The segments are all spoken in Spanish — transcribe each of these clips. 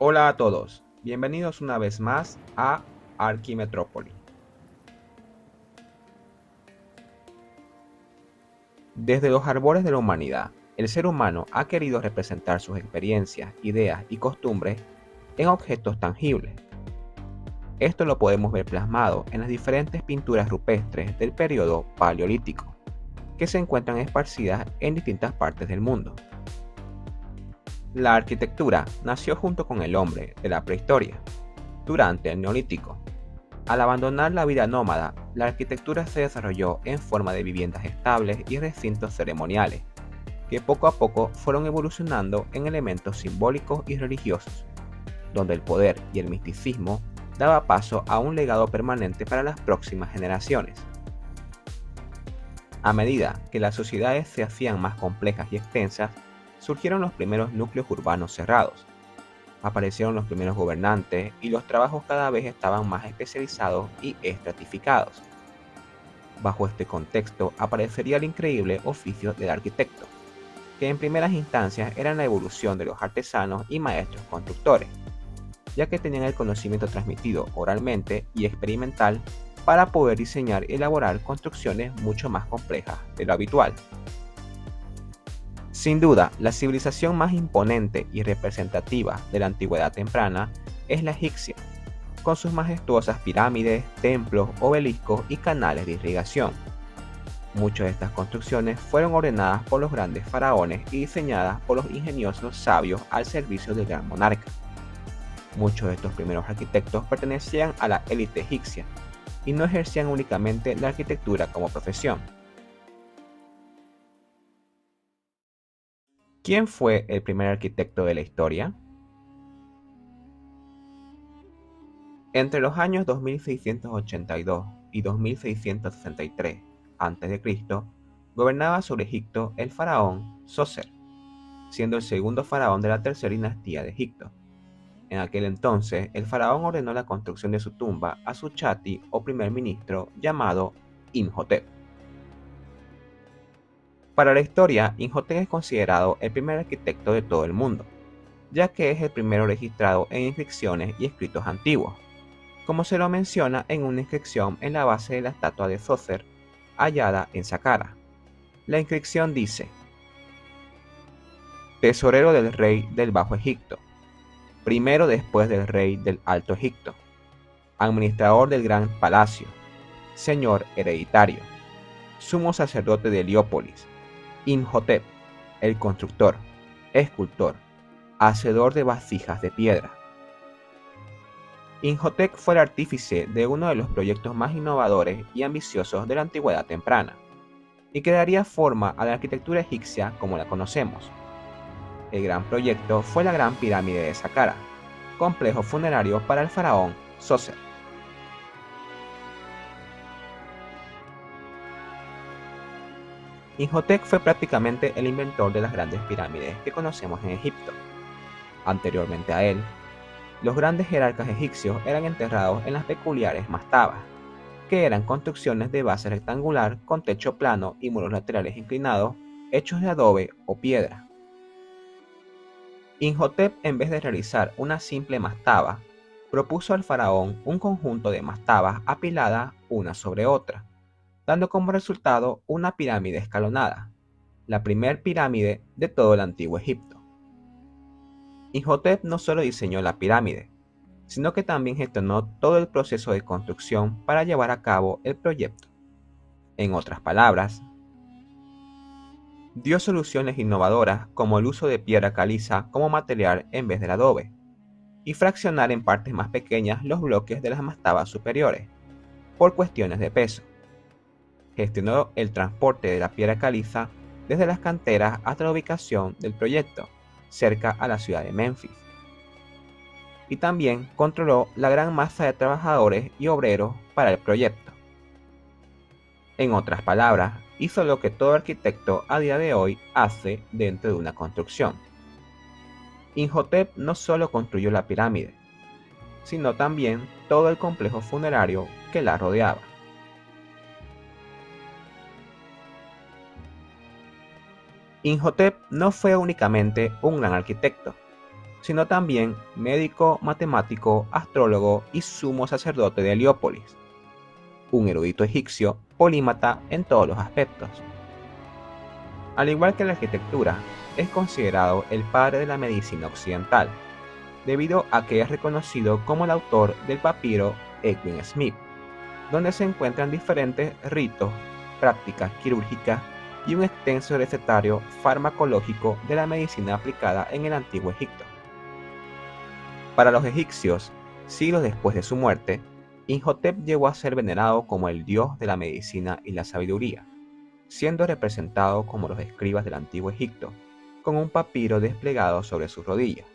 Hola a todos, bienvenidos una vez más a Arquimetrópoli. Desde los albores de la humanidad, el ser humano ha querido representar sus experiencias, ideas y costumbres en objetos tangibles. Esto lo podemos ver plasmado en las diferentes pinturas rupestres del periodo paleolítico, que se encuentran esparcidas en distintas partes del mundo. La arquitectura nació junto con el hombre de la prehistoria, durante el Neolítico. Al abandonar la vida nómada, la arquitectura se desarrolló en forma de viviendas estables y recintos ceremoniales, que poco a poco fueron evolucionando en elementos simbólicos y religiosos, donde el poder y el misticismo daba paso a un legado permanente para las próximas generaciones. A medida que las sociedades se hacían más complejas y extensas, surgieron los primeros núcleos urbanos cerrados, aparecieron los primeros gobernantes y los trabajos cada vez estaban más especializados y estratificados. Bajo este contexto aparecería el increíble oficio del arquitecto, que en primeras instancias era la evolución de los artesanos y maestros constructores, ya que tenían el conocimiento transmitido oralmente y experimental para poder diseñar y elaborar construcciones mucho más complejas de lo habitual. Sin duda, la civilización más imponente y representativa de la antigüedad temprana es la egipcia, con sus majestuosas pirámides, templos, obeliscos y canales de irrigación. Muchas de estas construcciones fueron ordenadas por los grandes faraones y diseñadas por los ingeniosos sabios al servicio del gran monarca. Muchos de estos primeros arquitectos pertenecían a la élite egipcia y no ejercían únicamente la arquitectura como profesión. ¿Quién fue el primer arquitecto de la historia? Entre los años 2682 y 2663 a.C., gobernaba sobre Egipto el faraón Sócer, siendo el segundo faraón de la tercera dinastía de Egipto. En aquel entonces, el faraón ordenó la construcción de su tumba a su chati o primer ministro llamado Imhotep. Para la historia, Imhotep es considerado el primer arquitecto de todo el mundo, ya que es el primero registrado en inscripciones y escritos antiguos, como se lo menciona en una inscripción en la base de la estatua de Zoser, hallada en Saqqara. La inscripción dice: Tesorero del rey del Bajo Egipto, primero después del rey del Alto Egipto, administrador del gran palacio, señor hereditario, sumo sacerdote de Heliópolis, Imhotep, el constructor, escultor, hacedor de vasijas de piedra. Imhotep fue el artífice de uno de los proyectos más innovadores y ambiciosos de la antigüedad temprana, y que daría forma a la arquitectura egipcia como la conocemos. El gran proyecto fue la Gran Pirámide de Saqqara, complejo funerario para el faraón Sócer. Imhotep fue prácticamente el inventor de las grandes pirámides que conocemos en Egipto. Anteriormente a él, los grandes jerarcas egipcios eran enterrados en las peculiares mastabas, que eran construcciones de base rectangular con techo plano y muros laterales inclinados hechos de adobe o piedra. Imhotep, en vez de realizar una simple mastaba, propuso al faraón un conjunto de mastabas apiladas una sobre otra, dando como resultado una pirámide escalonada, la primer pirámide de todo el antiguo Egipto. Imhotep no solo diseñó la pirámide, sino que también gestionó todo el proceso de construcción para llevar a cabo el proyecto. En otras palabras, dio soluciones innovadoras como el uso de piedra caliza como material en vez del adobe, y fraccionar en partes más pequeñas los bloques de las mastabas superiores, por cuestiones de peso. Gestionó el transporte de la piedra caliza desde las canteras hasta la ubicación del proyecto, cerca a la ciudad de Memphis. Y también controló la gran masa de trabajadores y obreros para el proyecto. En otras palabras, hizo lo que todo arquitecto a día de hoy hace dentro de una construcción. Imhotep no solo construyó la pirámide, sino también todo el complejo funerario que la rodeaba. Imhotep no fue únicamente un gran arquitecto, sino también médico, matemático, astrólogo y sumo sacerdote de Heliópolis, un erudito egipcio polímata en todos los aspectos. Al igual que la arquitectura, es considerado el padre de la medicina occidental, debido a que es reconocido como el autor del papiro Edwin Smith, donde se encuentran diferentes ritos, prácticas quirúrgicas y un extenso recetario farmacológico de la medicina aplicada en el antiguo Egipto. Para los egipcios, siglos después de su muerte, Imhotep llegó a ser venerado como el dios de la medicina y la sabiduría, siendo representado como los escribas del antiguo Egipto, con un papiro desplegado sobre sus rodillas.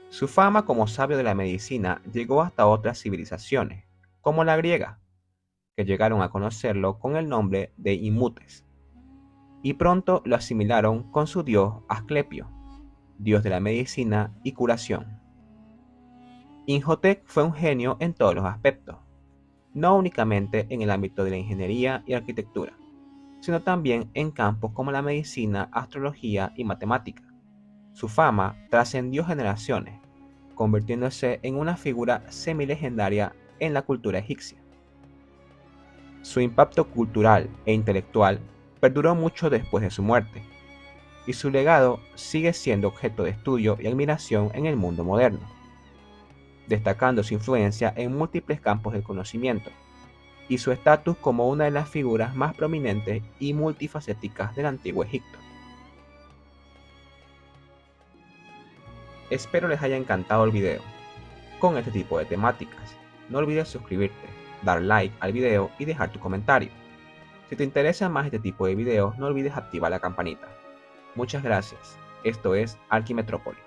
Su fama como sabio de la medicina llegó hasta otras civilizaciones, como la griega, que llegaron a conocerlo con el nombre de Imhutes, y pronto lo asimilaron con su dios Asclepio, dios de la medicina y curación. Imhotep fue un genio en todos los aspectos, no únicamente en el ámbito de la ingeniería y arquitectura, sino también en campos como la medicina, astrología y matemática. Su fama trascendió generaciones, convirtiéndose en una figura semilegendaria en la cultura egipcia. Su impacto cultural e intelectual perduró mucho después de su muerte, y su legado sigue siendo objeto de estudio y admiración en el mundo moderno, destacando su influencia en múltiples campos del conocimiento y su estatus como una de las figuras más prominentes y multifacéticas del antiguo Egipto. Espero les haya encantado el video con este tipo de temáticas. No olvides suscribirte, dar like al video y dejar tu comentario. Si te interesa más este tipo de videos, no olvides activar la campanita. Muchas gracias. Esto es Arquimetrópolis.